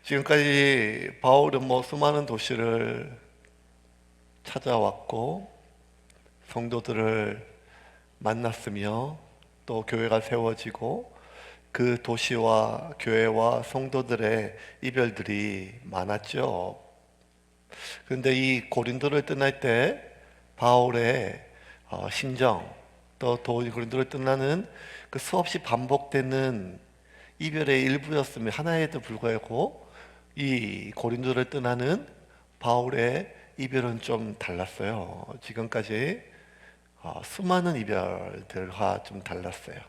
지금까지 바울은 수많은 도시를 찾아왔고 성도들을 만났으며 또 교회가 세워지고 그 도시와 교회와 성도들의 이별들이 많았죠. 그런데 이 고린도를 떠날 때 바울의 심정, 또 고린도를 떠나는 그 수없이 반복되는 이별의 일부였으면 하나에도 불구하고 이 고린도를 떠나는 바울의 이별은 좀 달랐어요. 지금까지 수많은 이별들과 좀 달랐어요.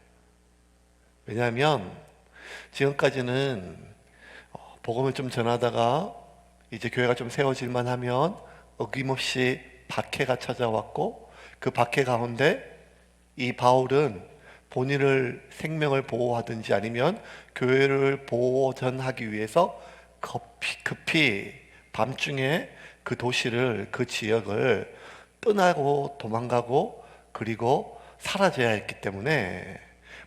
왜냐하면 지금까지는 복음을 좀 전하다가 이제 교회가 좀 세워질만 하면 어김없이 박해가 찾아왔고, 그 박해 가운데 이 바울은 본인을 생명을 보호하든지 아니면 교회를 보전하기 위해서 급히 밤중에 그 도시를, 그 지역을 떠나고 도망가고 그리고 사라져야 했기 때문에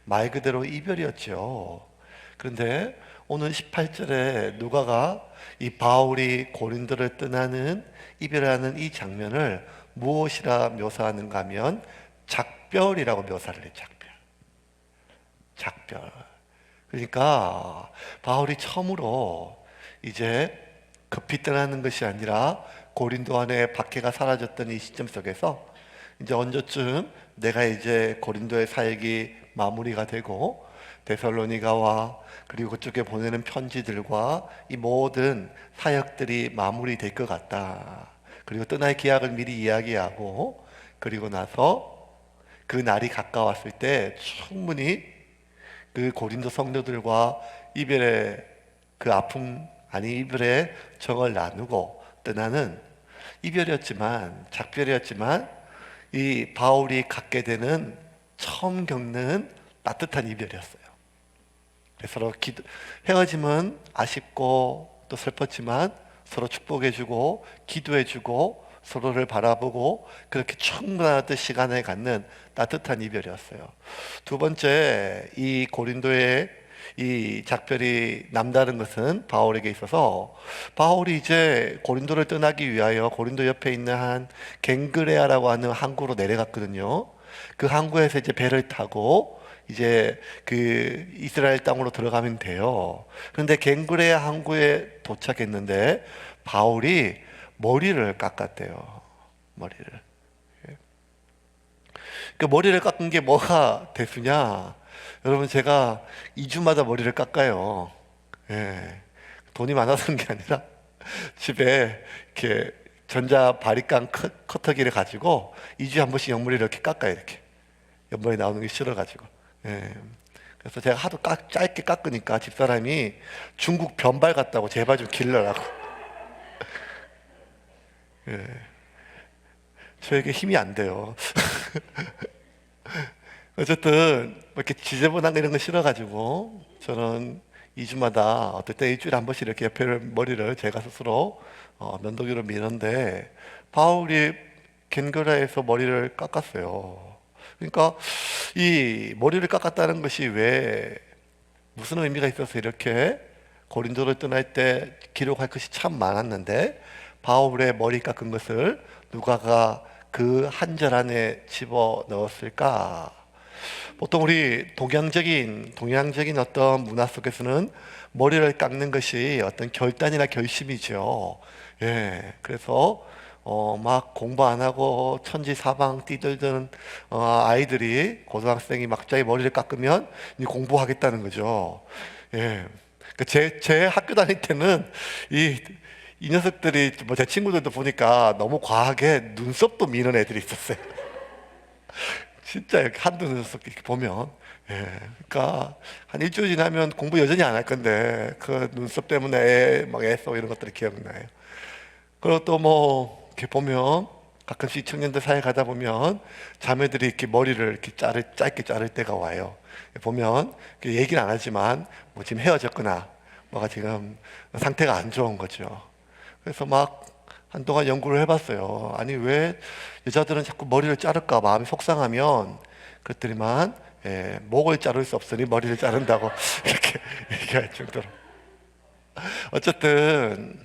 말 그대로 이별이었죠. 그런데 오늘 18절에 누가가 이 바울이 고린도를 떠나는 이별하는 이 장면을 무엇이라 묘사하는가 하면 작별이라고 묘사를 해요. 작별. 그러니까 바울이 처음으로 이제 급히 떠나는 것이 아니라 고린도 안에 박해가 사라졌던 이 시점 속에서 이제 언제쯤 내가 이제 고린도의 사역이 마무리가 되고 데살로니가와 그리고 그쪽에 보내는 편지들과 이 모든 사역들이 마무리될 것 같다. 그리고 떠날 기약을 미리 이야기하고 그리고 나서 그 날이 가까웠을 때 충분히 그 고린도 성도들과 이별의 그 아픔, 아니 이별의 정을 나누고 떠나는 이별이었지만, 작별이었지만 이 바울이 갖게 되는 처음 겪는 따뜻한 이별이었어요. 그래서 서로 헤어짐은 아쉽고 또 슬펐지만 서로 축복해주고 기도해주고 서로를 바라보고 그렇게 충분한 시간을 갖는 따뜻한 이별이었어요. 두 번째, 이 고린도의 이 작별이 남다른 것은 바울에게 있어서 바울이 이제 고린도를 떠나기 위하여 고린도 옆에 있는 한 겐그레아라고 하는 항구로 내려갔거든요. 그 항구에서 이제 배를 타고 이제 그 이스라엘 땅으로 들어가면 돼요. 그런데 겐그레아 항구에 도착했는데 바울이 머리를 깎았대요. 머리를. 그 머리를 깎은 게 뭐가 대수냐? 여러분, 제가 2주마다 머리를 깎아요. 예. 돈이 많아서 그런 게 아니라 집에 이렇게 전자 바리깡 커터기를 가지고 2주에 한 번씩 옆머리를 이렇게 깎아요. 이렇게 옆머리 나오는 게 싫어가지고. 예. 그래서 제가 하도 짧게 깎으니까 집사람이 중국 변발 같다고 제발 좀 길러라고. 예. 저에게 힘이 안 돼요. 어쨌든 이렇게 지저분한 이런 거 싫어가지고 저는 2주마다 어떨 때 일주일에 한 번씩 이렇게 옆에 머리를 제가 스스로 면도기로 미는데 바울이 겐그라에서 머리를 깎았어요. 그러니까 이 머리를 깎았다는 것이 왜 무슨 의미가 있어서 이렇게 고린도를 떠날 때 기록할 것이 참 많았는데 바울의 머리 깎은 것을 누가가 그 한 절 안에 집어 넣었을까? 보통 우리 동양적인 어떤 문화 속에서는 머리를 깎는 것이 어떤 결단이나 결심이죠. 예, 그래서 막 공부 안 하고 천지사방 뛰들던 아이들이 고등학생이 막자기 머리를 깎으면 이제 공부하겠다는 거죠. 예, 제 학교 다닐 때는 이 녀석들이 제 친구들도 보니까 너무 과하게 눈썹도 미는 애들이 있었어요. 진짜 이렇게 한두 녀석 이렇게 보면, 예, 그러니까 한 일주일 지나면 공부 여전히 안 할 건데 그 눈썹 때문에 막 애써 이런 것들이 기억나요. 그리고 또 이렇게 보면 가끔씩 청년들 사이에 가다 보면 자매들이 이렇게 머리를 이렇게 짧게 자를 때가 와요. 보면 얘기는 안 하지만 지금 헤어졌거나 뭐가 지금 상태가 안 좋은 거죠. 그래서 막 한동안 연구를 해봤어요. 아니 왜 여자들은 자꾸 머리를 자를까 마음이 속상하면, 그랬더니만 목을 자를 수 없으니 머리를 자른다고 이렇게 얘기할 정도로 어쨌든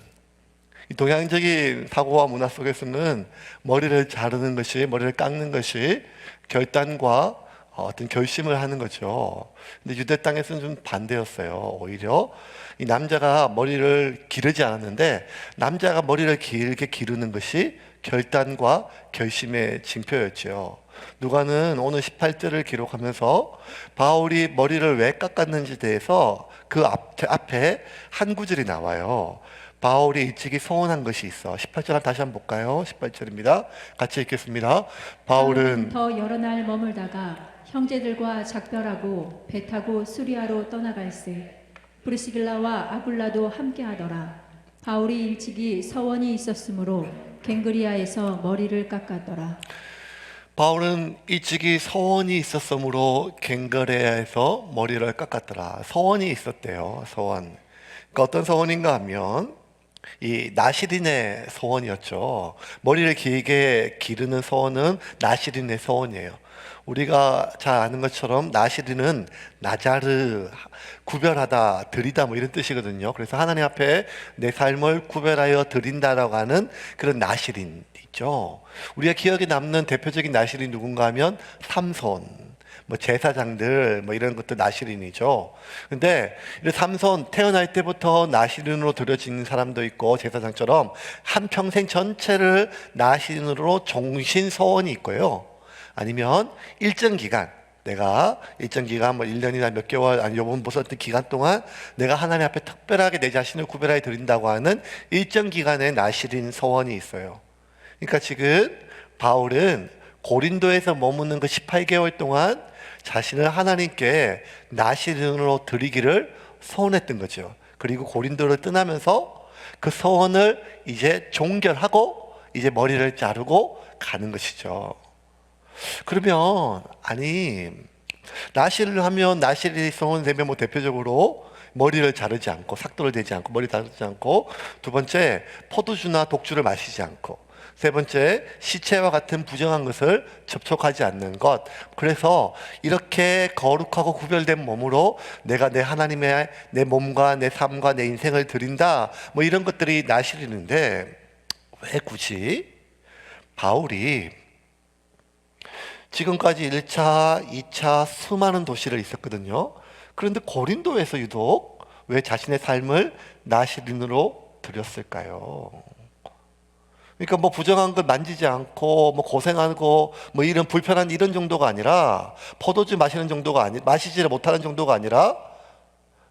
이 동양적인 사고와 문화 속에서는 머리를 자르는 것이, 머리를 깎는 것이 결단과 어떤 결심을 하는 거죠. 근데 유대 땅에서는 좀 반대였어요. 오히려 이 남자가 머리를 기르지 않았는데, 남자가 머리를 길게 기르는 것이 결단과 결심의 징표였죠. 누가는 오늘 18절을 기록하면서 바울이 머리를 왜 깎았는지에 대해서 그 앞에 한 구절이 나와요. 바울이 일찍이 서원한 것이 있어. 18절 다시 한번 볼까요? 18절입니다. 같이 읽겠습니다. 바울은 더 여러 날 머물다가 형제들과 작별하고 배 타고 수리아로 떠나갈새 브리스길라와 아굴라도 함께하더라. 바울이 일찍이 서원이 있었으므로 갱그리아에서 머리를 깎았더라. 바울은 일찍이 서원이 있었으므로 갱거레아에서 머리를 깎았더라. 서원이 있었대요. 서원. 그러니까 어떤 서원인가 하면 이 나시린의 서원이었죠. 머리를 길게 기르는 서원은 나시린의 서원이에요. 우리가 잘 아는 것처럼 나시린은 나자르, 구별하다, 드리다 뭐 이런 뜻이거든요. 그래서 하나님 앞에 내 삶을 구별하여 드린다라고 하는 그런 나시린 있죠. 우리가 기억에 남는 대표적인 나시린이 누군가 하면 삼손, 뭐 제사장들 뭐 이런 것도 나시린이죠. 근데 이 삼손 태어날 때부터 나시린으로 들여진 사람도 있고, 제사장처럼 한 평생 전체를 나시린으로 종신 서원이 있고요. 아니면 일정 기간, 내가 일정 기간 뭐 1년이나 몇 개월, 아니 요번 무슨 어떤 기간 동안 내가 하나님 앞에 특별하게 내 자신을 구별하여 드린다고 하는 일정 기간의 나시린 서원이 있어요. 그러니까 지금 바울은 고린도에서 머무는 그 18개월 동안 자신을 하나님께 나시린으로 드리기를 서원했던 거죠. 그리고 고린도를 떠나면서 그 서원을 이제 종결하고 이제 머리를 자르고 가는 것이죠. 그러면 아니, 나시를 하면 나시린이 서원되면 뭐 대표적으로 머리를 자르지 않고, 삭도를 대지 않고, 머리 자르지 않고, 두 번째 포도주나 독주를 마시지 않고, 세 번째 시체와 같은 부정한 것을 접촉하지 않는 것. 그래서 이렇게 거룩하고 구별된 몸으로 내가 내 하나님의 내 몸과 내 삶과 내 인생을 드린다, 뭐 이런 것들이 나시리는데, 왜 굳이 바울이 지금까지 1차, 2차 수많은 도시를 있었거든요. 그런데 고린도에서 유독 왜 자신의 삶을 나시린으로 드렸을까요? 그러니까 뭐 부정한 걸 만지지 않고 뭐 고생하고 뭐 이런 불편한 이런 정도가 아니라, 포도주 마시는 정도가 마시지를 못하는 정도가 아니라,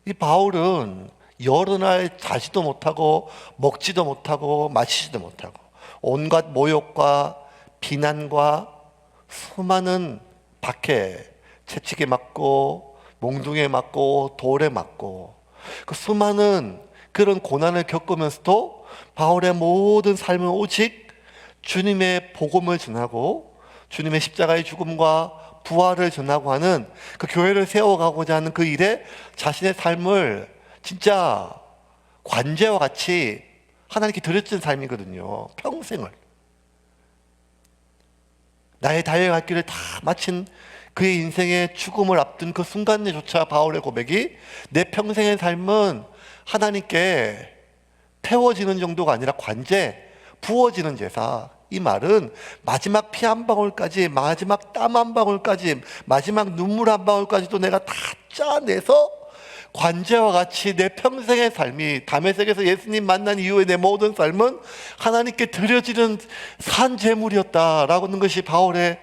이 바울은 여러 날 자지도 못하고 먹지도 못하고 마시지도 못하고 온갖 모욕과 비난과 수많은 박해, 채찍에 맞고 몽둥이에 맞고 돌에 맞고 그 수많은 그런 고난을 겪으면서도 바울의 모든 삶은 오직 주님의 복음을 전하고 주님의 십자가의 죽음과 부활을 전하고 하는 그 교회를 세워가고자 하는 그 일에 자신의 삶을 진짜 관제와 같이 하나님께 드렸던 삶이거든요. 평생을. 나의 달려갈 길을 다 마친 그의 인생의 죽음을 앞둔 그 순간에조차 바울의 고백이 내 평생의 삶은 하나님께 태워지는 정도가 아니라 관제, 부어지는 제사. 이 말은 마지막 피 한 방울까지, 마지막 땀 한 방울까지, 마지막 눈물 한 방울까지도 내가 다 짜내서 관제와 같이 내 평생의 삶이, 다메섹에서 예수님 만난 이후에 내 모든 삶은 하나님께 드려지는 산제물이었다라고 하는 것이 바울의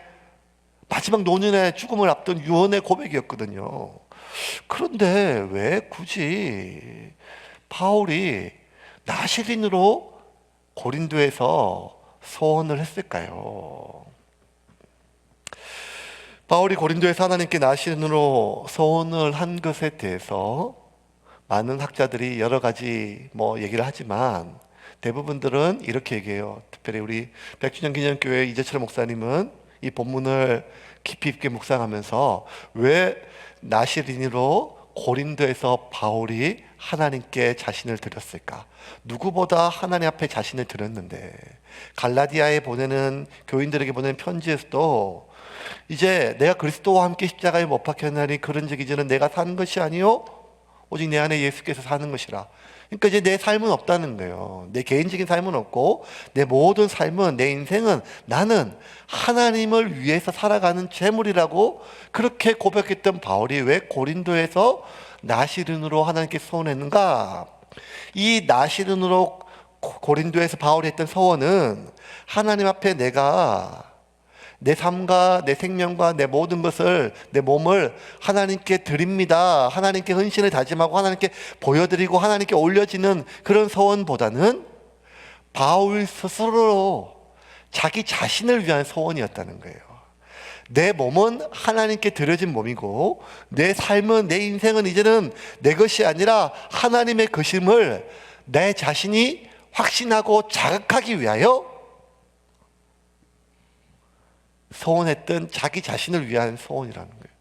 마지막 노년의 죽음을 앞둔 유언의 고백이었거든요. 그런데 왜 굳이 바울이 나시린으로 고린도에서 서원을 했을까요? 바울이 고린도에서 하나님께 나시린으로 서원을 한 것에 대해서 많은 학자들이 여러 가지 얘기를 하지만, 대부분들은 이렇게 얘기해요. 특별히 우리 백주년 기념교회 이재철 목사님은 이 본문을 깊이 있게 묵상하면서 왜 나시린으로 고린도에서 바울이 하나님께 자신을 드렸을까? 누구보다 하나님 앞에 자신을 드렸는데, 갈라디아에 보내는 교인들에게 보내는 편지에서도 이제 내가 그리스도와 함께 십자가에 못 박혔나니 그런즉 이제는 내가 사는 것이 아니요 오직 내 안에 예수께서 사는 것이라. 그러니까 이제 내 삶은 없다는 거예요. 내 개인적인 삶은 없고 내 모든 삶은, 내 인생은 나는 하나님을 위해서 살아가는 재물이라고 그렇게 고백했던 바울이 왜 고린도에서 나시른으로 하나님께 소원했는가? 이 나시른으로 고린도에서 바울이 했던 소원은 하나님 앞에 내가 내 삶과 내 생명과 내 모든 것을, 내 몸을 하나님께 드립니다. 하나님께 헌신을 다짐하고 하나님께 보여드리고 하나님께 올려지는 그런 소원보다는 바울 스스로 자기 자신을 위한 소원이었다는 거예요. 내 몸은 하나님께 드려진 몸이고 내 삶은, 내 인생은 이제는 내 것이 아니라 하나님의 것임을 내 자신이 확신하고 자각하기 위하여 소원했던 자기 자신을 위한 소원이라는 거예요.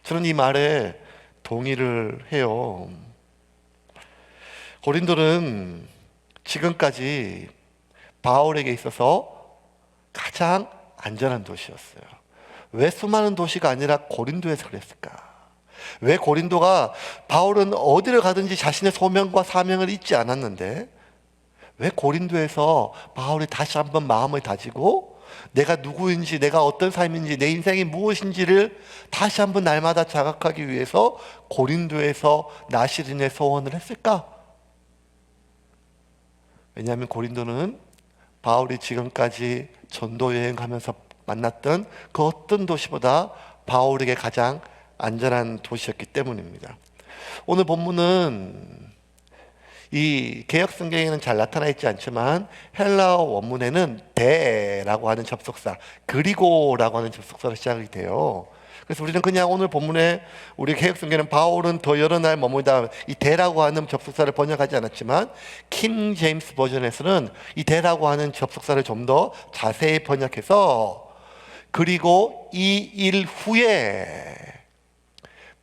저는 이 말에 동의를 해요. 고린도는 지금까지 바울에게 있어서 가장 안전한 도시였어요. 왜 수많은 도시가 아니라 고린도에서 그랬을까? 왜 고린도가, 바울은 어디를 가든지 자신의 소명과 사명을 잊지 않았는데 왜 고린도에서 바울이 다시 한번 마음을 다지고 내가 누구인지, 내가 어떤 삶인지, 내 인생이 무엇인지를 다시 한번 날마다 자각하기 위해서 고린도에서 나시린의 소원을 했을까? 왜냐하면 고린도는 바울이 지금까지 전도 여행하면서 만났던 그 어떤 도시보다 바울에게 가장 안전한 도시였기 때문입니다. 오늘 본문은 이 개역 성경에는 잘 나타나 있지 않지만 헬라어 원문에는 대라고 하는 접속사, 그리고라고 하는 접속사로 시작이 돼요. 그래서 우리는 그냥 오늘 본문에 우리 개역 성경은 바울은 더 여러 날 머물다, 이 대라고 하는 접속사를 번역하지 않았지만 킹 제임스 버전에서는 이 대라고 하는 접속사를 좀 더 자세히 번역해서 그리고 이 일 후에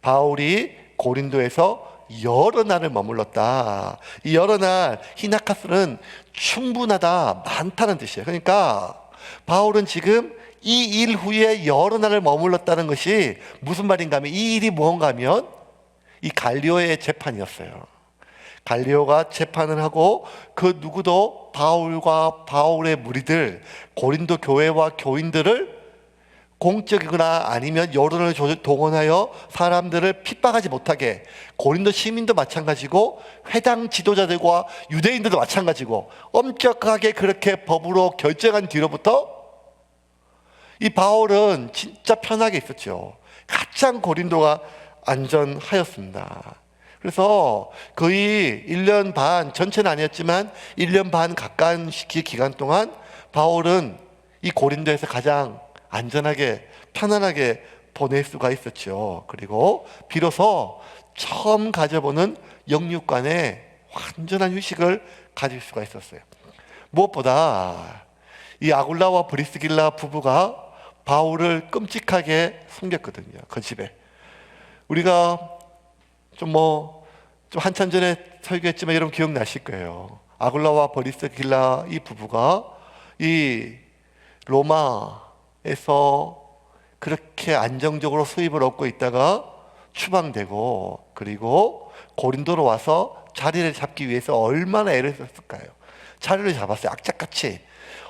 바울이 고린도에서 여러 날을 머물렀다. 이 여러 날, 히나카스는 충분하다, 많다는 뜻이에요. 그러니까 바울은 지금 이 일 후에 여러 날을 머물렀다는 것이 무슨 말인가 하면, 이 일이 무언가 하면 이 갈리오의 재판이었어요. 갈리오가 재판을 하고 그 누구도 바울과 바울의 무리들, 고린도 교회와 교인들을 공적이거나 아니면 여론을 동원하여 사람들을 핍박하지 못하게, 고린도 시민도 마찬가지고 회당 지도자들과 유대인들도 마찬가지고 엄격하게 그렇게 법으로 결정한 뒤로부터 이 바울은 진짜 편하게 있었죠. 가장 고린도가 안전하였습니다. 그래서 거의 1년 반, 전체는 아니었지만 1년 반 가까운 기간 동안 바울은 이 고린도에서 가장 안전하게, 편안하게 보낼 수가 있었죠. 그리고 비로소 처음 가져보는 영육간의 완전한 휴식을 가질 수가 있었어요. 무엇보다 이 아굴라와 브리스길라 부부가 바울을 끔찍하게 숨겼거든요. 그 집에. 우리가 좀 한참 전에 설교했지만 여러분 기억나실 거예요. 아굴라와 브리스길라 이 부부가 이 로마에서 그렇게 안정적으로 수입을 얻고 있다가 추방되고, 그리고 고린도로 와서 자리를 잡기 위해서 얼마나 애를 썼을까요? 자리를 잡았어요. 악착같이.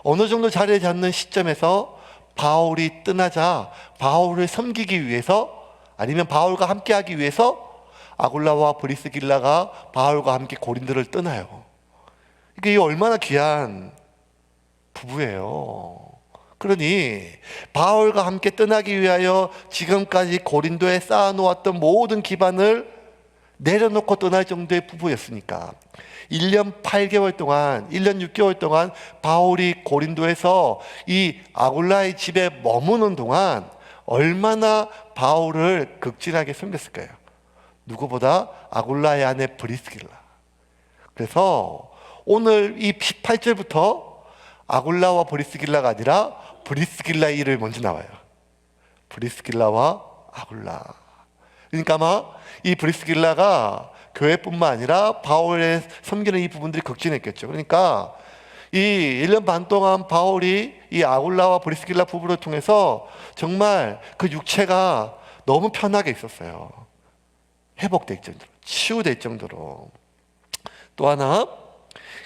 어느 정도 자리를 잡는 시점에서 바울이 떠나자 바울을 섬기기 위해서, 아니면 바울과 함께 하기 위해서 아굴라와 브리스길라가 바울과 함께 고린도를 떠나요. 이게 얼마나 귀한 부부예요. 그러니 바울과 함께 떠나기 위하여 지금까지 고린도에 쌓아놓았던 모든 기반을 내려놓고 떠날 정도의 부부였으니까 1년 8개월 동안, 1년 6개월 동안 바울이 고린도에서 이 아굴라의 집에 머무는 동안 얼마나 바울을 극진하게 섬겼을까요? 누구보다 아굴라의 아내 브리스길라. 그래서 오늘 이 18절부터 아굴라와 브리스길라가 아니라 브리스길라의 이름이 먼저 나와요. 브리스길라와 아굴라. 그러니까 아마 이 브리스길라가 교회뿐만 아니라 바울의 섬기는 이 부분들이 극진했겠죠. 그러니까 이 1년 반 동안 바울이 이 아굴라와 브리스길라 부부를 통해서 정말 그 육체가 너무 편하게 있었어요. 회복될 정도로. 치유될 정도로. 또 하나,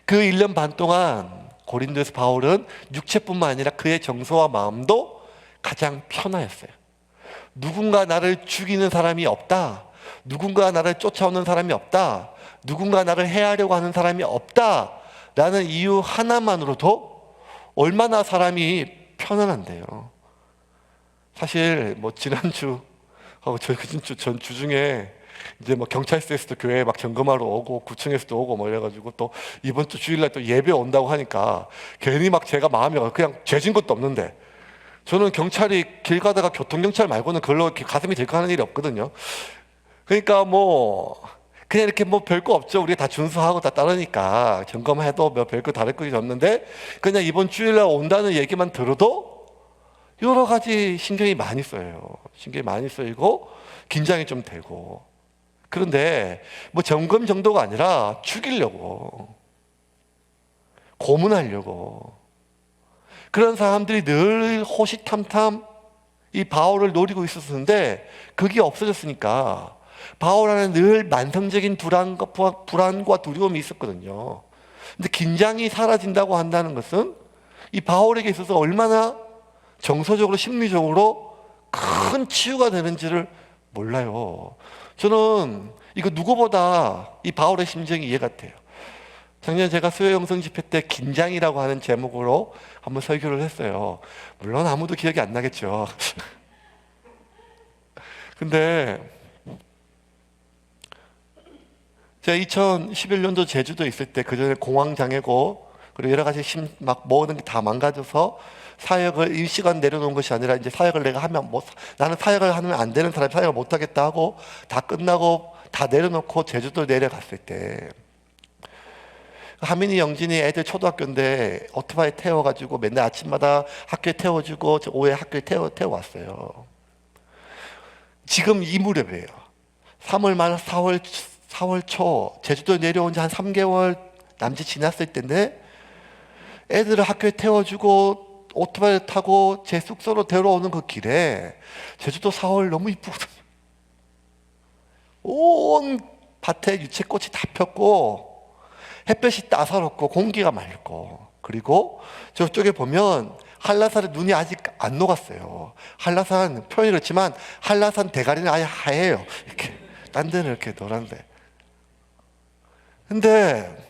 그 1년 반 동안 고린도에서 바울은 육체뿐만 아니라 그의 정서와 마음도 가장 편하였어요. 누군가 나를 죽이는 사람이 없다, 누군가 나를 쫓아오는 사람이 없다, 누군가 나를 해하려고 하는 사람이 없다 라는 이유 하나만으로도 얼마나 사람이 편안한데요. 사실 뭐 지난주 하고 전주 중에 이제 뭐 경찰서에서도 교회에 막 점검하러 오고 구청에서도 오고 뭐 이래가지고 또 이번 주 주일날 또 예배 온다고 하니까 괜히 막 제가 마음이 그냥 죄진 것도 없는데, 저는 경찰이 길 가다가 교통경찰 말고는 그걸로 이렇게 가슴이 들썩하는 일이 없거든요. 그러니까 뭐 그냥 이렇게 뭐 별거 없죠. 우리가 다 준수하고 다 따르니까 점검해도 뭐 별거 다를 것이 없는데, 그냥 이번 주일날 온다는 얘기만 들어도 여러 가지 신경이 많이 쓰여요. 신경이 많이 쓰이고 긴장이 좀 되고. 그런데 뭐 점검 정도가 아니라 죽이려고, 고문하려고, 그런 사람들이 늘 호시탐탐 이 바울을 노리고 있었는데 그게 없어졌으니까 바울 안에 늘 만성적인 불안과 두려움이 있었거든요. 근데 긴장이 사라진다고 한다는 것은 이 바울에게 있어서 얼마나 정서적으로 심리적으로 큰 치유가 되는지를 몰라요. 저는 이거 누구보다 이 바울의 심정이 이해가 돼요. 작년에 제가 수요 영성 집회 때 긴장이라고 하는 제목으로 한번 설교를 했어요. 물론 아무도 기억이 안 나겠죠. 근데 제가 2011년도 제주도에 있을 때, 그 전에 공황장애고 그리고 여러 가지 막 모든 게 다 망가져서 사역을 일시간 내려놓은 것이 아니라 이제 사역을 내가 하면 나는 사역을 하면 안 되는 사람이 사역을 못 하겠다 하고 다 끝나고 다 내려놓고 제주도 내려갔을 때, 하민이 영진이 애들 초등학교인데 오토바이 태워가지고 맨날 아침마다 학교에 태워주고 오후에 학교에 태워왔어요. 지금 이 무렵이에요. 3월 말 4월 초 제주도에 내려온 지 한 3개월 남짓 지났을 때인데, 애들을 학교에 태워주고 오토바이를 타고 제 숙소로 데려오는 그 길에 제주도 4월 너무 이쁘거든요. 온 밭에 유채꽃이 다 폈고 햇볕이 따사롭고 공기가 맑고, 그리고 저쪽에 보면 한라산에 눈이 아직 안 녹았어요. 한라산, 표현이 그렇지만 한라산 대가리는 아예 하얘요. 이렇게 딴 데는 이렇게 노란데. 근데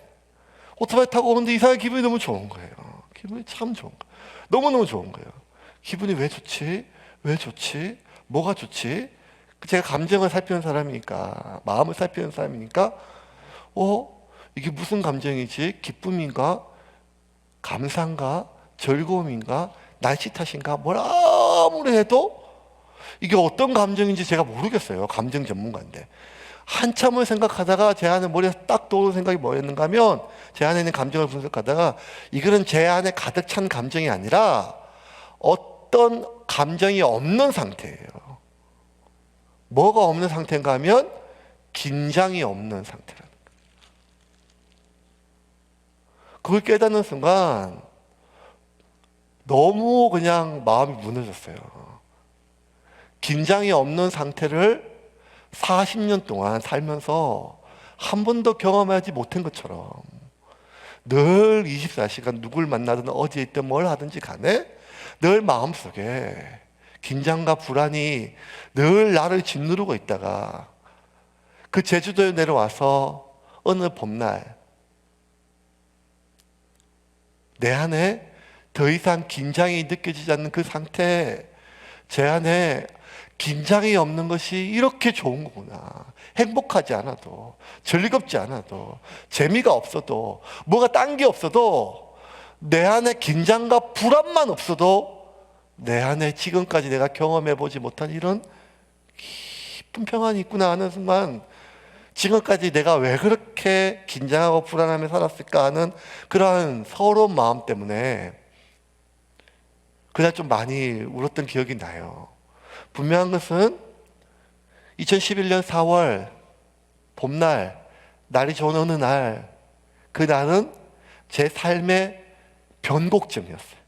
오토바이 타고 오는데 이상하게 기분이 너무 좋은 거예요. 기분이 참 좋은 거예요. 너무너무 좋은 거예요. 기분이 왜 좋지? 왜 좋지? 뭐가 좋지? 제가 감정을 살피는 사람이니까, 마음을 살피는 사람이니까 이게 무슨 감정이지? 기쁨인가? 감사인가? 즐거움인가? 날씨 탓인가? 뭘 아무리 해도 이게 어떤 감정인지 제가 모르겠어요. 감정 전문가인데. 한참을 생각하다가 제 안에 머리에 딱 떠오르는 생각이 뭐였는가 하면, 제 안에 있는 감정을 분석하다가 이거는 제 안에 가득 찬 감정이 아니라 어떤 감정이 없는 상태예요. 뭐가 없는 상태인가 하면 긴장이 없는 상태라는 거예요. 그걸 깨닫는 순간 너무 그냥 마음이 무너졌어요. 긴장이 없는 상태를 40년 동안 살면서 한 번도 경험하지 못한 것처럼 늘 24시간 누굴 만나든 어디에 있든 뭘 하든지 간에 늘 마음속에 긴장과 불안이 늘 나를 짓누르고 있다가, 그 제주도에 내려와서 어느 봄날 내 안에 더 이상 긴장이 느껴지지 않는 그 상태에 제 안에 긴장이 없는 것이 이렇게 좋은 거구나. 행복하지 않아도, 즐겁지 않아도, 재미가 없어도, 뭐가 딴 게 없어도, 내 안에 긴장과 불안만 없어도 내 안에 지금까지 내가 경험해보지 못한 이런 깊은 평안이 있구나 하는 순간, 지금까지 내가 왜 그렇게 긴장하고 불안하며 살았을까 하는 그러한 서러운 마음 때문에 그날 좀 많이 울었던 기억이 나요. 분명한 것은 2011년 4월 봄날, 날이 좋은 어느 날, 그 날은 제 삶의 변곡점이었어요.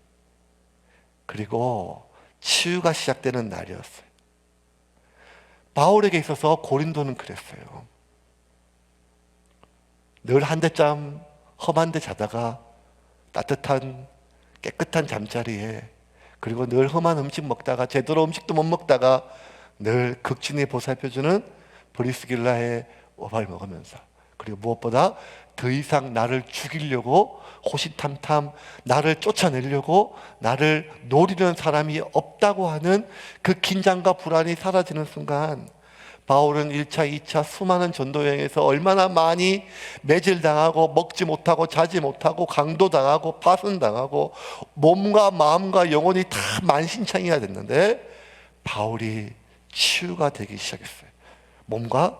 그리고 치유가 시작되는 날이었어요. 바울에게 있어서 고린도는 그랬어요. 늘 한 대짬 험한 데 자다가 따뜻한 깨끗한 잠자리에, 그리고 늘 험한 음식 먹다가 제대로 음식도 못 먹다가 늘 극진히 보살펴주는 브리스길라의 오발 먹으면서, 그리고 무엇보다 더 이상 나를 죽이려고 호시탐탐 나를 쫓아내려고 나를 노리는 사람이 없다고 하는 그 긴장과 불안이 사라지는 순간, 바울은 1차, 2차 수많은 전도 여행에서 얼마나 많이 매질당하고 먹지 못하고 자지 못하고 강도당하고 파손당하고 몸과 마음과 영혼이 다 만신창이가 됐는데 바울이 치유가 되기 시작했어요. 몸과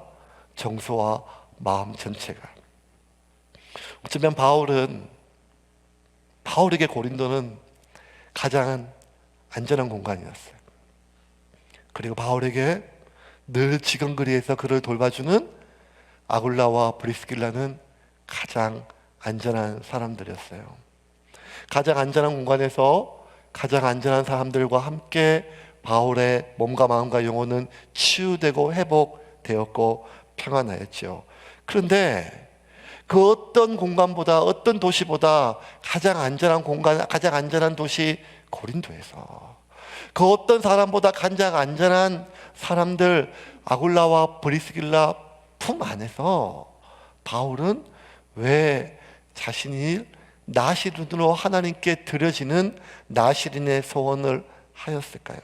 정서와 마음 전체가. 어쩌면 바울에게 고린도는 가장 안전한 공간이었어요. 그리고 바울에게 늘 지근거리에서 그를 돌봐주는 아굴라와 브리스길라는 가장 안전한 사람들이었어요. 가장 안전한 공간에서 가장 안전한 사람들과 함께 바울의 몸과 마음과 영혼은 치유되고 회복되었고 평안하였죠. 그런데 그 어떤 공간보다, 어떤 도시보다 가장 안전한 공간, 가장 안전한 도시 고린도에서, 그 어떤 사람보다 가장 안전한 사람들 아굴라와 브리스길라 품 안에서 바울은 왜 자신이 나시린으로 하나님께 드려지는 나시린의 소원을 하였을까요?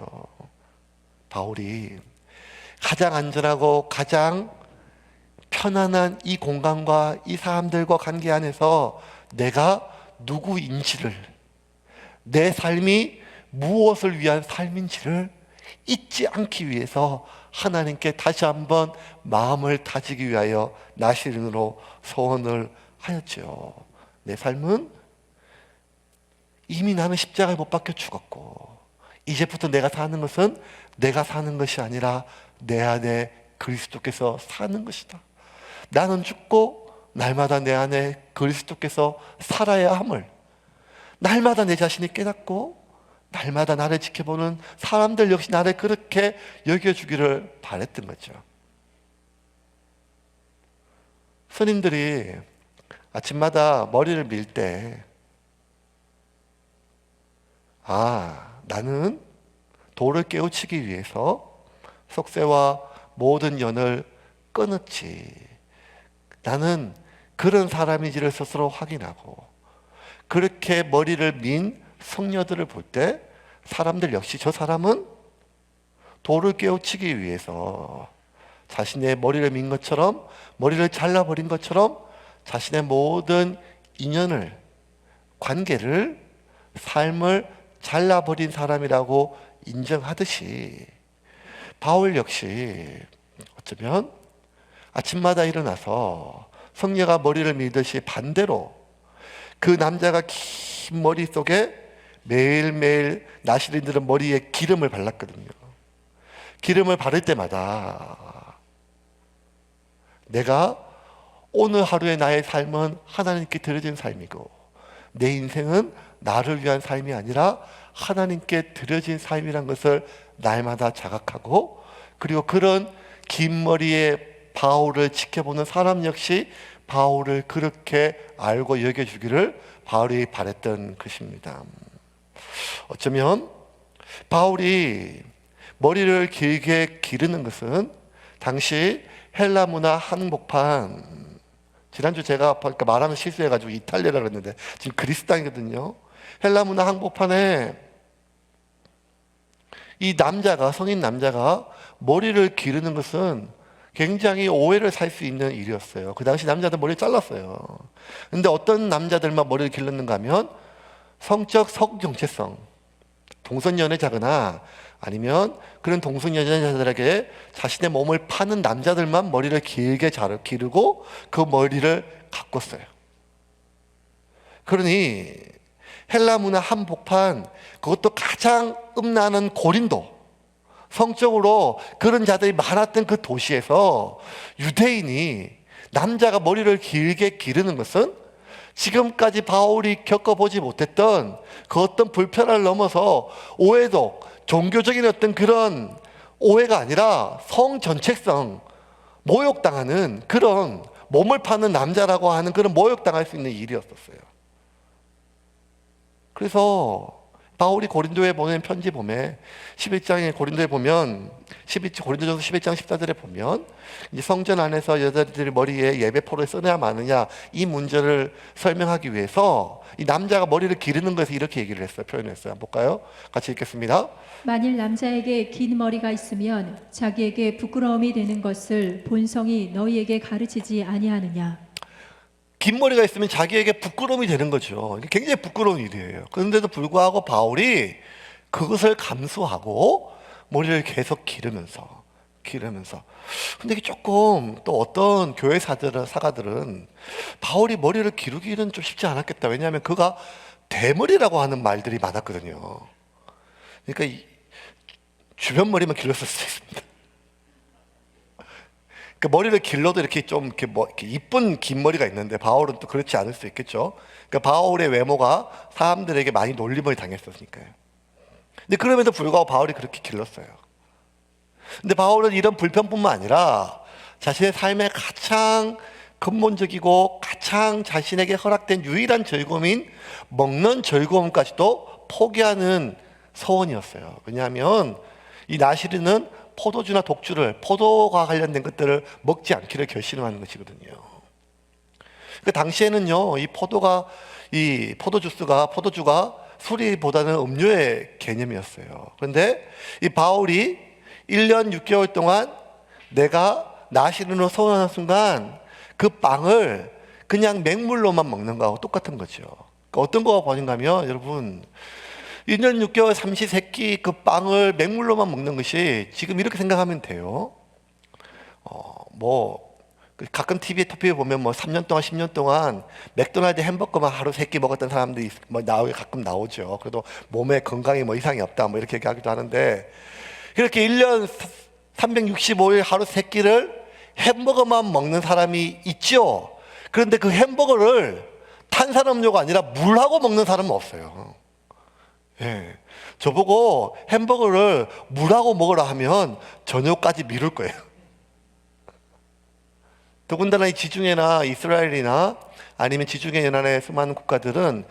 바울이 가장 안전하고 가장 편안한 이 공간과 이 사람들과 관계 안에서 내가 누구인지를, 내 삶이 무엇을 위한 삶인지를 잊지 않기 위해서 하나님께 다시 한번 마음을 다지기 위하여 나시린으로 소원을 하였죠. 내 삶은 이미 나는 십자가에 못 박혀 죽었고, 이제부터 내가 사는 것은 내가 사는 것이 아니라 내 안에 그리스도께서 사는 것이다. 나는 죽고 날마다 내 안에 그리스도께서 살아야 함을 날마다 내 자신이 깨닫고, 날마다 나를 지켜보는 사람들 역시 나를 그렇게 여겨주기를 바랬던 거죠. 스님들이 아침마다 머리를 밀 때, 나는 도를 깨우치기 위해서 속세와 모든 연을 끊었지. 나는 그런 사람인지를 스스로 확인하고, 그렇게 머리를 민 성녀들을 볼 때 사람들 역시 저 사람은 도를 깨우치기 위해서 자신의 머리를 민 것처럼, 머리를 잘라버린 것처럼 자신의 모든 인연을, 관계를, 삶을 잘라버린 사람이라고 인정하듯이 바울 역시 어쩌면 아침마다 일어나서 성녀가 머리를 밀듯이 반대로 그 남자가 긴 머리 속에 매일매일 나시린들은 머리에 기름을 발랐거든요. 기름을 바를 때마다 내가 오늘 하루의 나의 삶은 하나님께 드려진 삶이고, 내 인생은 나를 위한 삶이 아니라 하나님께 드려진 삶이란 것을 날마다 자각하고, 그리고 그런 긴 머리의 바울을 지켜보는 사람 역시 바울을 그렇게 알고 여겨주기를 바울이 바랬던 것입니다. 어쩌면 바울이 머리를 길게 기르는 것은 당시 헬라 문화 한복판, 지난주 제가 말하면 실수해가지고 이탈리아라고 했는데 지금 그리스 땅이거든요. 헬라 문화 한복판에 이 남자가, 성인 남자가 머리를 기르는 것은 굉장히 오해를 살 수 있는 일이었어요. 그 당시 남자들 머리를 잘랐어요. 근데 어떤 남자들만 머리를 길렀는가 하면 성적 성정체성, 동성연애자거나 아니면 그런 동성연애자들에게 자신의 몸을 파는 남자들만 머리를 길게 기르고 그 머리를 가꿨어요. 그러니 헬라 문화 한복판, 그것도 가장 음란한 고린도, 성적으로 그런 자들이 많았던 그 도시에서 유대인이 남자가 머리를 길게 기르는 것은 지금까지 바울이 겪어보지 못했던 그 어떤 불편을 넘어서 오해도, 종교적인 어떤 그런 오해가 아니라 성전책성, 모욕당하는 그런 몸을 파는 남자라고 하는 그런 모욕당할 수 있는 일이었었어요. 그래서 바울이 고린도에 보낸 편지 보면 11장에 고린도에 보면 고린도전서 11장 14절에 보면 이제 성전 안에서 여자들이 머리에 예배포를 써내야 마느냐 이 문제를 설명하기 위해서 이 남자가 머리를 기르는 것에서 이렇게 얘기를 했어요. 표현했어요. 한번 볼까요? 같이 읽겠습니다. 만일 남자에게 긴 머리가 있으면 자기에게 부끄러움이 되는 것을 본성이 너희에게 가르치지 아니하느냐. 긴 머리가 있으면 자기에게 부끄러움이 되는 거죠. 이게 굉장히 부끄러운 일이에요. 그런데도 불구하고 바울이 그것을 감수하고 머리를 계속 기르면서. 근데 이게 조금 또 어떤 교회 사가들은 바울이 머리를 기르기는 좀 쉽지 않았겠다. 왜냐하면 그가 대머리라고 하는 말들이 많았거든요. 그러니까 주변 머리만 길렀을 수도 있습니다. 그 머리를 길러도 이렇게 좀 이렇게 이쁜 긴 머리가 있는데 바울은 또 그렇지 않을 수 있겠죠. 그러니까 바울의 외모가 사람들에게 많이 놀림을 당했었으니까요. 근데 그럼에도 불구하고 바울이 그렇게 길렀어요. 근데 바울은 이런 불편뿐만 아니라 자신의 삶의 가장 근본적이고 가장 자신에게 허락된 유일한 즐거움인 먹는 즐거움까지도 포기하는 서원이었어요. 왜냐하면 이 나시르는 포도주나 독주를, 포도와 관련된 것들을 먹지 않기를 결심하는 것이거든요. 그 당시에는요, 이 포도주가 술이보다는 음료의 개념이었어요. 그런데 이 바울이 1년 6개월 동안 내가 나시르로 서원하는 순간 그 빵을 그냥 맹물로만 먹는 거하고 똑같은 거죠. 그러니까 어떤 거가 번인가 하면 여러분 1년 6개월 삼시세끼 그 빵을 맹물로만 먹는 것이 지금 이렇게 생각하면 돼요. 가끔 TV에 보면 3년 동안 10년 동안 맥도날드 햄버거만 하루 3끼 먹었던 사람들이 가끔 나오죠. 그래도 몸에 건강에 이상이 없다 이렇게 얘기하기도 하는데 그렇게 1년 365일 하루 3끼를 햄버거만 먹는 사람이 있죠. 그런데 그 햄버거를 탄산음료가 아니라 물하고 먹는 사람은 없어요. 예, 저보고 햄버거를 물하고 먹으라 하면 저녁까지 미룰 거예요. 더군다나 이 지중해나 이스라엘이나 아니면 지중해 연안의 수많은 국가들은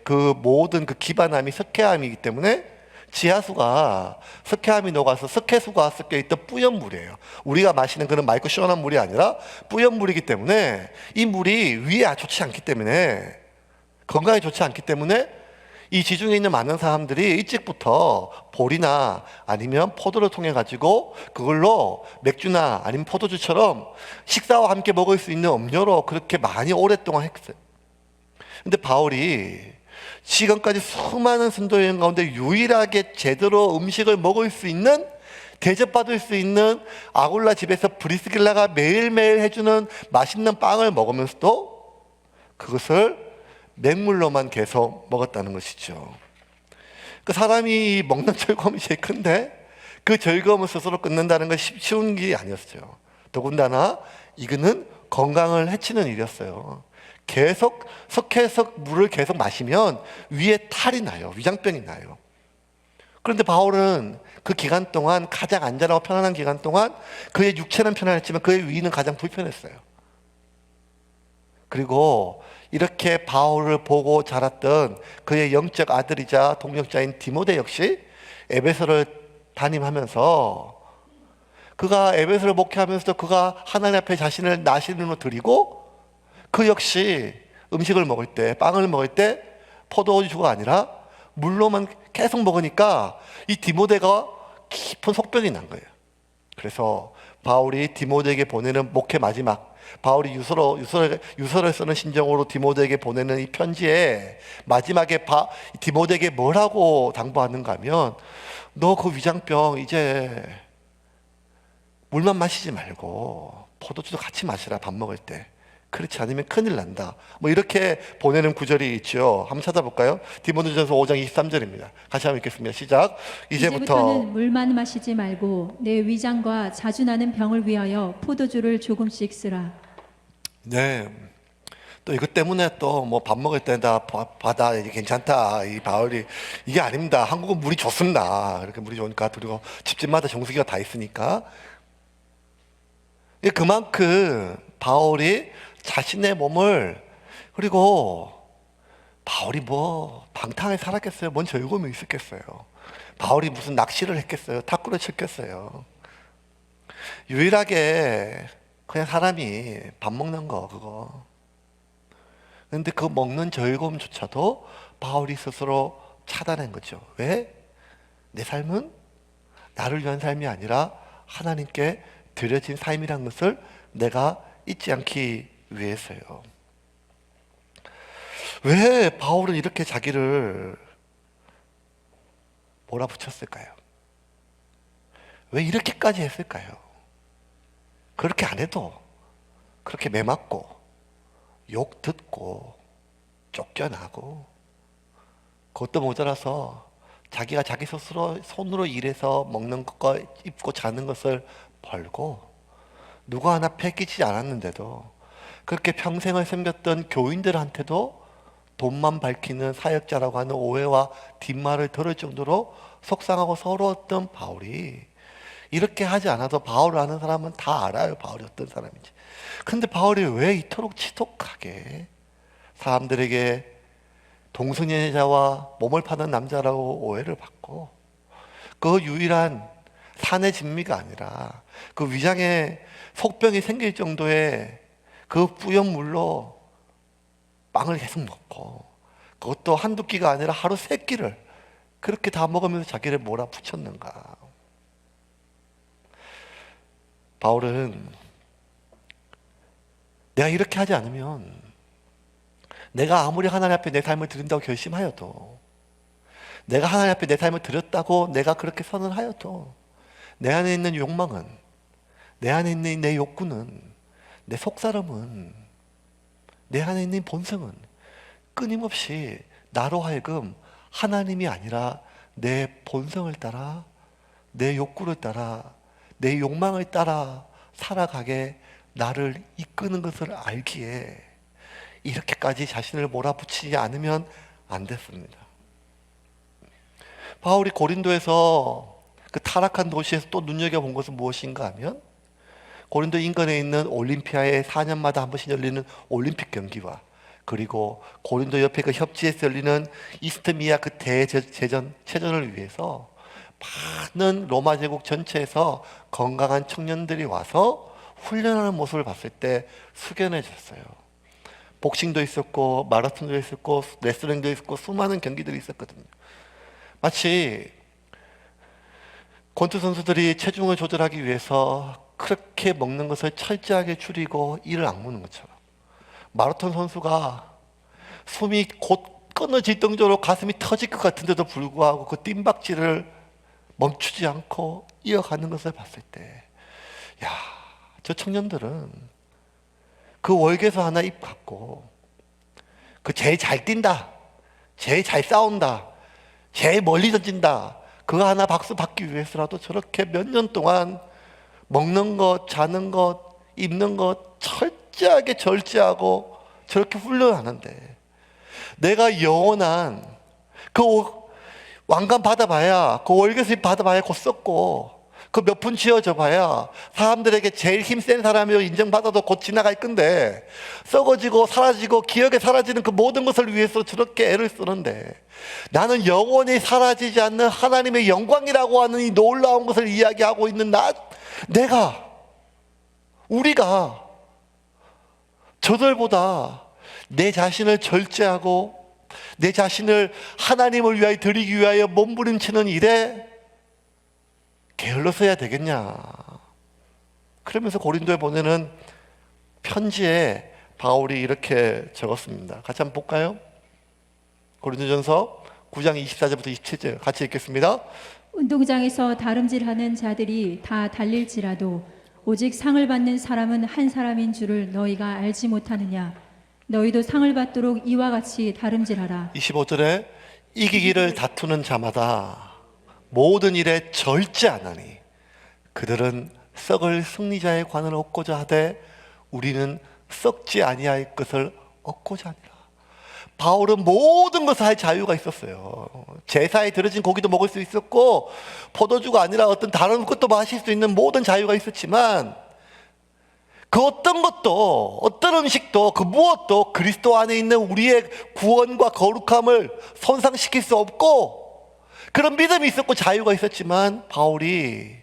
그 모든 그 기반함이 석회암이기 때문에 지하수가 석회암이 녹아서 석회수가 섞여있던 뿌연 물이에요. 우리가 마시는 그런 맑고 시원한 물이 아니라 뿌연 물이기 때문에 이 물이 위에 좋지 않기 때문에 건강에 좋지 않기 때문에 이 지중해 있는 많은 사람들이 일찍부터 볼이나 아니면 포도를 통해 가지고 그걸로 맥주나 아니면 포도주처럼 식사와 함께 먹을 수 있는 음료로 그렇게 많이 오랫동안 했어요. 근데 바울이 지금까지 수많은 선도 여행 가운데 유일하게 제대로 음식을 먹을 수 있는 대접받을 수 있는 아굴라 집에서 브리스길라가 매일매일 해주는 맛있는 빵을 먹으면서도 그것을 맹물로만 계속 먹었다는 것이죠. 그 사람이 먹는 즐거움이 제일 큰데 그 즐거움을 스스로 끊는다는 것이 쉬운 일이 아니었어요. 더군다나 이거는 건강을 해치는 일이었어요. 계속 석회석 물을 계속 마시면 위에 탈이 나요. 위장병이 나요. 그런데 바울은 그 기간 동안 가장 안전하고 편안한 기간 동안 그의 육체는 편안했지만 그의 위는 가장 불편했어요. 그리고 이렇게 바울을 보고 자랐던 그의 영적 아들이자 동역자인 디모데 역시 에베소를 담임하면서 그가 에베소를 목회하면서도 그가 하나님 앞에 자신을 나시린으로 드리고 그 역시 음식을 먹을 때 빵을 먹을 때 포도주가 아니라 물로만 계속 먹으니까 이 디모데가 깊은 속병이 난 거예요. 그래서 바울이 디모데에게 보내는 목회 마지막 바울이 유서를 쓰는 심정으로 디모데에게 보내는 이 편지에 마지막에 디모데에게 뭐라고 당부하는가 하면 너 그 위장병 이제 물만 마시지 말고 포도주도 같이 마시라 밥 먹을 때 그렇지 않으면 큰일 난다 이렇게 보내는 구절이 있죠. 한번 찾아볼까요? 디모데전서 5장 23절입니다. 같이 한번 읽겠습니다. 시작. 이제부터는 물만 마시지 말고 내 위장과 자주 나는 병을 위하여 포도주를 조금씩 쓰라. 네. 또 이것 때문에 또 밥 먹을 때다 받아 이게 괜찮다 이 바울이 이게 아닙니다. 한국은 물이 좋습니다. 이렇게 물이 좋으니까 그리고 집집마다 정수기가 다 있으니까 그만큼 바울이 자신의 몸을, 그리고 바울이 뭐 방탕하게 살았겠어요? 뭔 즐거움이 있었겠어요? 바울이 무슨 낚시를 했겠어요? 탁구를 쳤겠어요? 유일하게 그냥 사람이 밥 먹는 거, 그거. 근데 그 먹는 즐거움조차도 바울이 스스로 차단한 거죠. 왜? 내 삶은 나를 위한 삶이 아니라 하나님께 드려진 삶이란 것을 내가 잊지 않기 위해서요. 왜 바울은 이렇게 자기를 몰아붙였을까요? 왜 이렇게까지 했을까요? 그렇게 안 해도 그렇게 매맞고 욕 듣고 쫓겨나고, 그것도 모자라서 자기가 자기 스스로 손으로 일해서 먹는 것과 입고 자는 것을 벌고 누구 하나 패기지 않았는데도 그렇게 평생을 섬겼던 교인들한테도 돈만 밝히는 사역자라고 하는 오해와 뒷말을 들을 정도로 속상하고 서러웠던 바울이, 이렇게 하지 않아도 바울을 아는 사람은 다 알아요, 바울이 어떤 사람인지. 근데 바울이 왜 이토록 지독하게 사람들에게 동성애자와 몸을 파는 남자라고 오해를 받고, 그 유일한 산의 진미가 아니라 그 위장에 속병이 생길 정도의 그 뿌연 물로 빵을 계속 먹고, 그것도 한두 끼가 아니라 하루 3끼를 그렇게 다 먹으면서 자기를 몰아붙였는가. 바울은 내가 이렇게 하지 않으면, 내가 아무리 하나님 앞에 내 삶을 드린다고 결심하여도, 내가 하나님 앞에 내 삶을 드렸다고 내가 그렇게 선언하여도, 내 안에 있는 욕망은, 내 안에 있는 내 욕구는, 내 속사람은, 내 안에 있는 본성은 끊임없이 나로 하여금 하나님이 아니라 내 본성을 따라, 내 욕구를 따라, 내 욕망을 따라 살아가게 나를 이끄는 것을 알기에 이렇게까지 자신을 몰아붙이지 않으면 안 됐습니다. 바울이 고린도에서 그 타락한 도시에서 또 눈여겨본 것은 무엇인가 하면, 고린도 인근에 있는 올림피아에 4년마다 한 번씩 열리는 올림픽 경기와, 그리고 고린도 옆에 그 협지에서 열리는 이스트미아 그 체전을 위해서 많은 로마 제국 전체에서 건강한 청년들이 와서 훈련하는 모습을 봤을 때 숙연해졌어요. 복싱도 있었고 마라톤도 있었고 레슬링도 있었고 수많은 경기들이 있었거든요. 마치 권투 선수들이 체중을 조절하기 위해서 그렇게 먹는 것을 철저하게 줄이고 이를 악무는 것처럼, 마라톤 선수가 숨이 곧 끊어질 정도로 가슴이 터질 것 같은데도 불구하고 그 뜀박질을 멈추지 않고 이어가는 것을 봤을 때, 야, 저 청년들은 그 월계서 하나 입 갖고 그 제일 잘 뛴다, 제일 잘 싸운다, 제일 멀리 던진다, 그거 하나 박수 받기 위해서라도 저렇게 몇 년 동안 먹는 것, 자는 것, 입는 것 철저하게 절제하고 저렇게 훈련하는데, 내가 영원한 그 왕관 받아봐야, 그 월계수입 받아봐야 곧 썩고, 그 몇 푼 쥐어져 봐야 사람들에게 제일 힘센 사람이요 인정받아도 곧 지나갈 건데, 썩어지고 사라지고 기억에 사라지는 그 모든 것을 위해서 저렇게 애를 쓰는데, 나는 영원히 사라지지 않는 하나님의 영광이라고 하는 이 놀라운 것을 이야기하고 있는 우리가 저들보다 내 자신을 절제하고 내 자신을 하나님을 위하여 드리기 위하여 몸부림치는 일에 게을러서야 되겠냐. 그러면서 고린도에 보내는 편지에 바울이 이렇게 적었습니다. 같이 한번 볼까요? 고린도전서 9장 24절부터 27절 같이 읽겠습니다. 운동장에서 다름질하는 자들이 다 달릴지라도 오직 상을 받는 사람은 한 사람인 줄을 너희가 알지 못하느냐. 너희도 상을 받도록 이와 같이 다름질하라. 25절에 이기기를 다투는 자마다 모든 일에 절제하나니 그들은 썩을 승리자의 관을 얻고자 하되 우리는 썩지 아니할 것을 얻고자 하니라. 바울은 모든 것을 할 자유가 있었어요. 제사에 드려진 고기도 먹을 수 있었고 포도주가 아니라 어떤 다른 것도 마실 수 있는 모든 자유가 있었지만, 그 어떤 것도, 어떤 음식도, 그 무엇도 그리스도 안에 있는 우리의 구원과 거룩함을 손상시킬 수 없고, 그런 믿음이 있었고 자유가 있었지만 바울이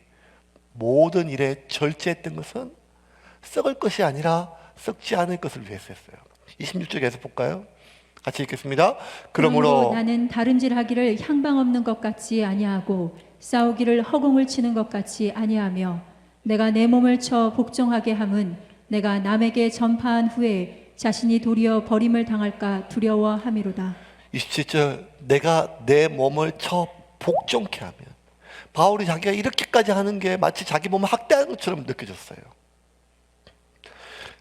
모든 일에 절제했던 것은 썩을 것이 아니라 썩지 않을 것을 위해서였어요. 26절에서 볼까요? 같이 읽겠습니다. 그러므로 나는 다름질하기를 향방 없는 것 같지 아니하고 싸우기를 허공을 치는 것 같이 아니하며 내가 내 몸을 쳐 복종하게 함은 내가 남에게 전파한 후에 자신이 도리어 버림을 당할까 두려워함이로다. 27절, 내가 내 몸을 쳐 복종케 하면, 바울이 자기가 이렇게까지 하는 게 마치 자기 몸을 학대하는 것처럼 느껴졌어요.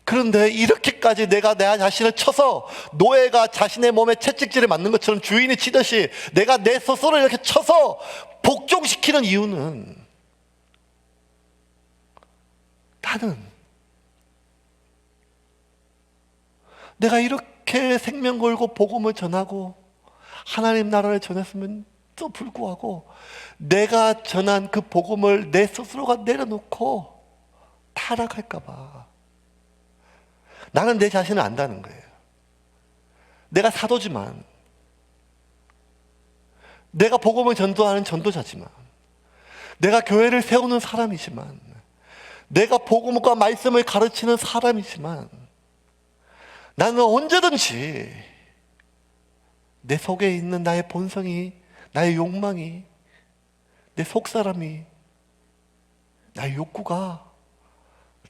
그런데 이렇게까지 내가 내 자신을 쳐서, 노예가 자신의 몸에 채찍질을 맞는 것처럼 주인이 치듯이 내가 내 스스로를 이렇게 쳐서 복종시키는 이유는, 나는 내가 이렇게 생명 걸고 복음을 전하고 하나님 나라를 전했음에도 불구하고 내가 전한 그 복음을 내 스스로가 내려놓고 타락할까 봐 나는 내 자신을 안다는 거예요. 내가 사도지만, 내가 복음을 전도하는 전도자지만, 내가 교회를 세우는 사람이지만, 내가 복음과 말씀을 가르치는 사람이지만, 나는 언제든지 내 속에 있는 나의 본성이, 나의 욕망이, 내 속사람이, 나의 욕구가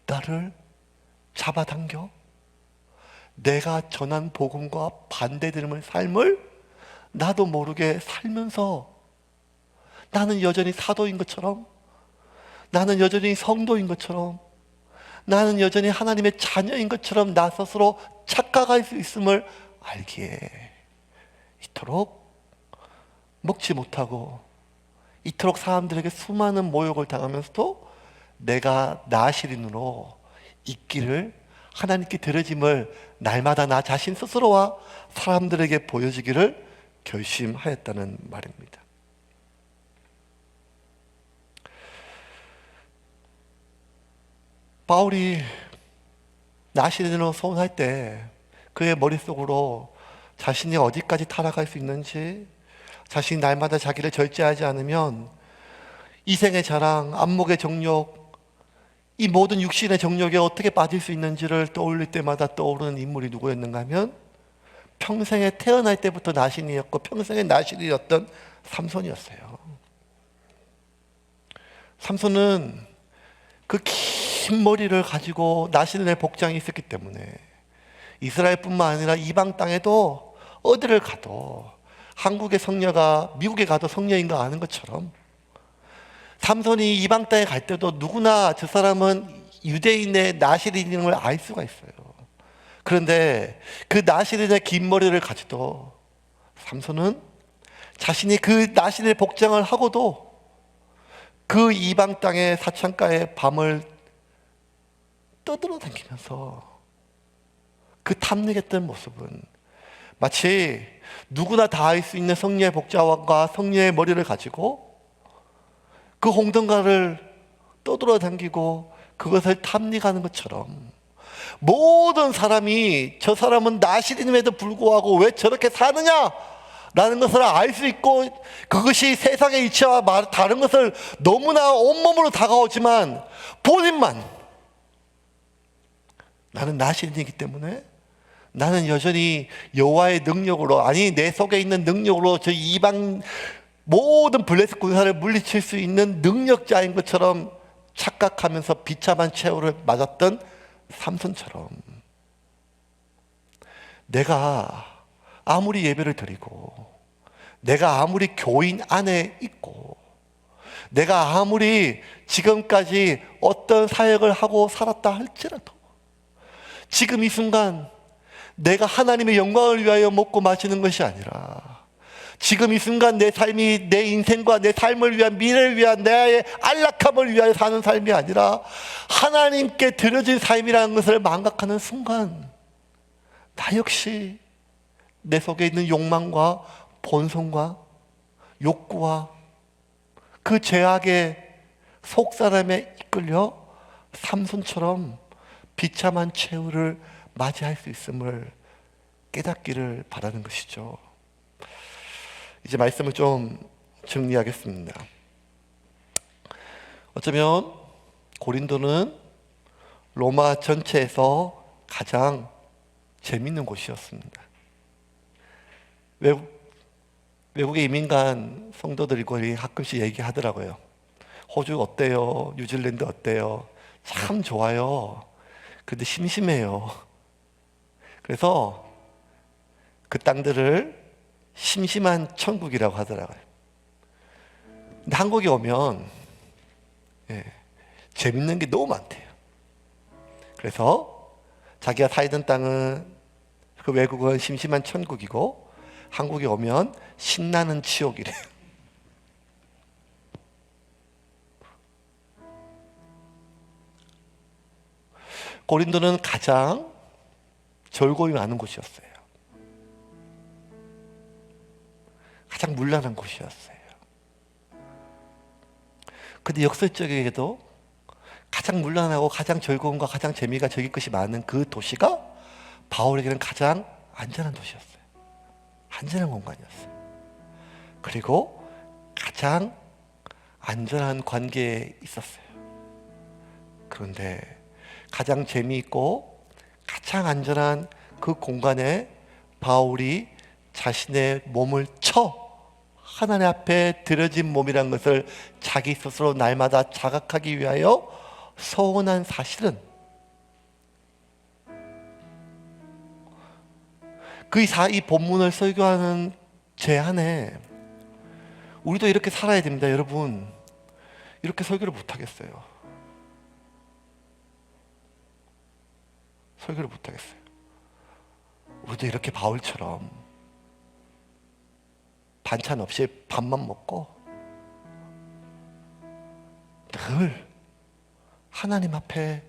나를 잡아당겨 내가 전한 복음과 반대되는 삶을 나도 모르게 살면서 나는 여전히 사도인 것처럼, 나는 여전히 성도인 것처럼, 나는 여전히 하나님의 자녀인 것처럼 나 스스로 착각할 수 있음을 알기에 이토록 먹지 못하고 이토록 사람들에게 수많은 모욕을 당하면서도 내가 나시린으로 있기를, 하나님께 드려짐을 날마다 나 자신 스스로와 사람들에게 보여지기를 결심하였다는 말입니다. 바울이 나시린으로 소원할 때 그의 머릿속으로 자신이 어디까지 타락할 수 있는지, 자신이 날마다 자기를 절제하지 않으면 이생의 자랑, 안목의 정욕, 이 모든 육신의 정욕에 어떻게 빠질 수 있는지를 떠올릴 때마다 떠오르는 인물이 누구였는가 하면 평생에 태어날 때부터 나신이었고 평생에 나신이었던 삼손이었어요. 삼손은 그 긴 머리를 가지고 나신의 복장이 있었기 때문에 이스라엘뿐만 아니라 이방 땅에도 어디를 가도, 한국의 성녀가 미국에 가도 성녀인 거 아는 것처럼 삼손이 이방 땅에 갈 때도 누구나 저 사람은 유대인의 나시린임을 알 수가 있어요. 그런데 그 나시린의 긴 머리를 가지고 삼손은 자신이 그 나시린의 복장을 하고도 그 이방 땅의 사창가의 밤을 떠들어다니면서 그 탐닉했던 모습은 마치 누구나 다 할 수 있는 성녀의 복장과 성녀의 머리를 가지고 그 홍등가를 떠돌아다니고 그것을 탐닉하는 것처럼 모든 사람이 저 사람은 나시림에도 불구하고 왜 저렇게 사느냐 라는 것을 알 수 있고, 그것이 세상의 이치와 다른 것을 너무나 온몸으로 다가오지만 본인만 나는 나시린이기 때문에 나는 여전히 여호와의 능력으로, 아니 내 속에 있는 능력으로 저 이방 모든 블레셋 군사를 물리칠 수 있는 능력자인 것처럼 착각하면서 비참한 최후를 맞았던 삼손처럼, 내가 아무리 예배를 드리고, 내가 아무리 교인 안에 있고, 내가 아무리 지금까지 어떤 사역을 하고 살았다 할지라도 지금 이 순간 내가 하나님의 영광을 위하여 먹고 마시는 것이 아니라 지금 이 순간 내 삶이 내 인생과 내 삶을 위한, 미래를 위한, 내 안락함을 위하여 사는 삶이 아니라 하나님께 드려진 삶이라는 것을 망각하는 순간 나 역시 내 속에 있는 욕망과 본성과 욕구와 그 죄악의 속사람에 이끌려 삼손처럼 비참한 최후를 맞이할 수 있음을 깨닫기를 바라는 것이죠. 이제 말씀을 좀 정리하겠습니다. 어쩌면 고린도는 로마 전체에서 가장 재밌는 곳이었습니다. 외국에 이민 간 성도들이 거의 가끔씩 얘기하더라고요. 호주 어때요? 뉴질랜드 어때요? 참 좋아요. 근데 심심해요. 그래서 그 땅들을 심심한 천국이라고 하더라고요. 근데 한국에 오면 재밌는 게 너무 많대요. 그래서 자기가 살던 땅은, 그 외국은 심심한 천국이고 한국에 오면 신나는 지옥이래요. 고린도는 가장 절곡이 많은 곳이었어요. 가장 문란한 곳이었어요. 근데 역설적이게도 가장 문란하고 가장 즐거움과 가장 재미가 적일 것이 많은 그 도시가 바울에게는 가장 안전한 도시였어요. 안전한 공간이었어요. 그리고 가장 안전한 관계에 있었어요. 그런데 가장 재미있고 가장 안전한 그 공간에 바울이 자신의 몸을 쳐 하나님 앞에 드려진 몸이란 것을 자기 스스로 날마다 자각하기 위하여 서운한 사실은, 이 본문을 설교하는 제 안에 우리도 이렇게 살아야 됩니다. 여러분, 이렇게 설교를 못하겠어요. 설교를 못하겠어요. 우리도 이렇게 바울처럼 반찬 없이 밥만 먹고 늘 하나님 앞에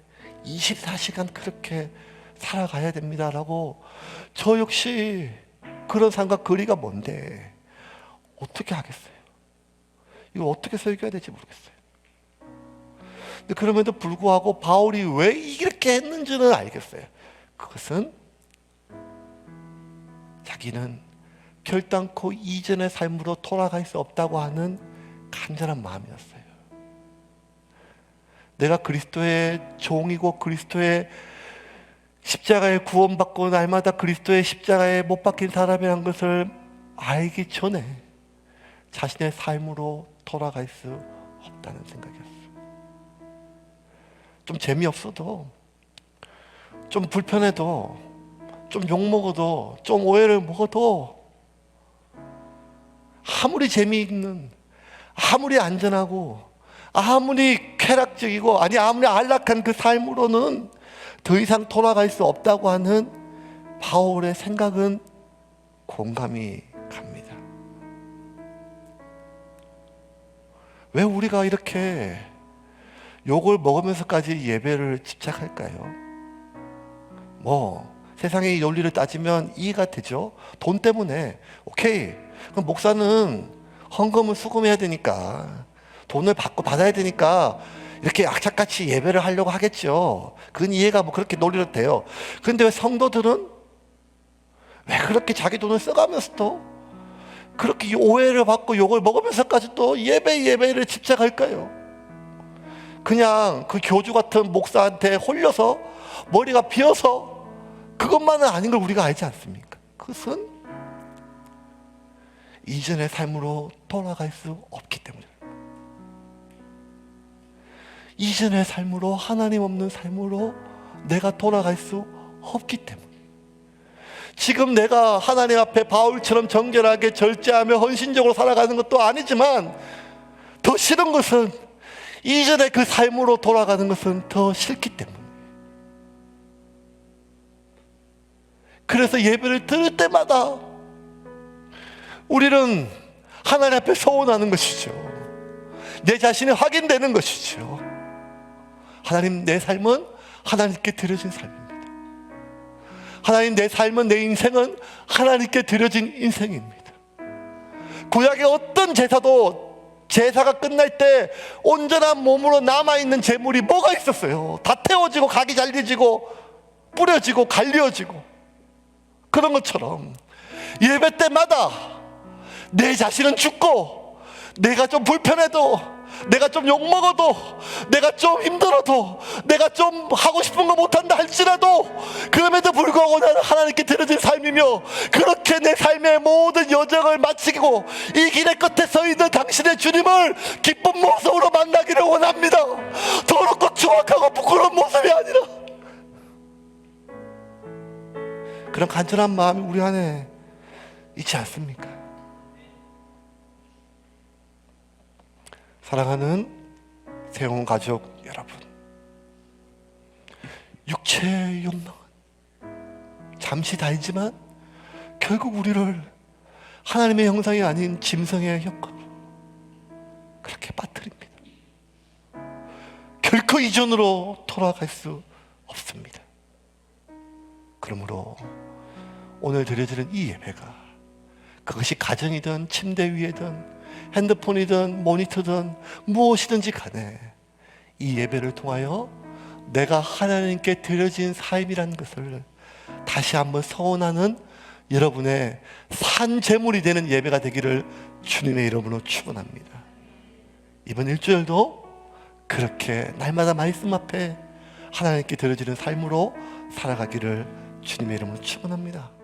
24시간 그렇게 살아가야 됩니다라고, 저 역시 그런 삶과 거리가 먼데 어떻게 하겠어요? 이거 어떻게 설교해야 될지 모르겠어요. 근데 그럼에도 불구하고 바울이 왜 이렇게 했는지는 알겠어요. 그것은 자기는 결단코 이전의 삶으로 돌아갈 수 없다고 하는 간절한 마음이었어요. 내가 그리스도의 종이고 그리스도의 십자가에 구원받고 날마다 그리스도의 십자가에 못 박힌 사람이라는 것을 알기 전에 자신의 삶으로 돌아갈 수 없다는 생각이었어요. 좀 재미없어도, 좀 불편해도, 좀 욕먹어도, 좀 오해를 먹어도, 아무리 재미있는, 아무리 안전하고, 아무리 쾌락적이고, 아무리 안락한 그 삶으로는 더 이상 돌아갈 수 없다고 하는 바울의 생각은 공감이 갑니다. 왜 우리가 이렇게 욕을 먹으면서까지 예배를 집착할까요? 세상의 논리를 따지면 이해가 되죠. 돈 때문에, 오케이, 그럼 목사는 헌금을 수금해야 되니까, 돈을 받아야 되니까 이렇게 악착같이 예배를 하려고 하겠죠. 그건 이해가 그렇게 논리로 돼요. 그런데 왜 성도들은 왜 그렇게 자기 돈을 써가면서도 그렇게 오해를 받고 욕을 먹으면서까지도 예배를 집착할까요? 그냥 그 교주 같은 목사한테 홀려서 머리가 비어서 그것만은 아닌 걸 우리가 알지 않습니까? 그것은 이전의 삶으로 돌아갈 수 없기 때문입니다. 이전의 삶으로, 하나님 없는 삶으로 내가 돌아갈 수 없기 때문에, 지금 내가 하나님 앞에 바울처럼 정결하게 절제하며 헌신적으로 살아가는 것도 아니지만, 더 싫은 것은 이전의 그 삶으로 돌아가는 것은 더 싫기 때문에, 그래서 예배를 들을 때마다 우리는 하나님 앞에 서운하는 것이죠. 내 자신이 확인되는 것이죠. 하나님, 내 삶은 하나님께 드려진 삶입니다. 하나님, 내 삶은, 내 인생은 하나님께 드려진 인생입니다. 구약의 어떤 제사도 제사가 끝날 때 온전한 몸으로 남아있는 재물이 뭐가 있었어요? 다 태워지고 각이 잘려지고 뿌려지고 갈려지고. 그런 것처럼 예배 때마다 내 자신은 죽고, 내가 좀 불편해도, 내가 좀 욕먹어도, 내가 좀 힘들어도, 내가 좀 하고 싶은 거 못한다 할지라도, 그럼에도 불구하고 나는 하나님께 드려진 삶이며, 그렇게 내 삶의 모든 여정을 마치고 이 길의 끝에 서 있는 당신의 주님을 기쁜 모습으로 만나기를 원합니다. 더럽고 추악하고 부끄러운 모습이 아니라 그런 간절한 마음이 우리 안에 있지 않습니까? 사랑하는 세용 가족 여러분, 육체의 욕망은 잠시 달지만 결국 우리를 하나님의 형상이 아닌 짐승의 형상으로 그렇게 빠뜨립니다. 결코 이전으로 돌아갈 수 없습니다. 그러므로 오늘 드려지는 이 예배가, 그것이 가정이든 침대 위에든 핸드폰이든 모니터든 무엇이든지 간에 이 예배를 통하여 내가 하나님께 드려진 삶이라는 것을 다시 한번 서원하는 여러분의 산 제물이 되는 예배가 되기를 주님의 이름으로 축원합니다. 이번 일주일도 그렇게 날마다 말씀 앞에 하나님께 드려지는 삶으로 살아가기를 주님의 이름으로 축원합니다.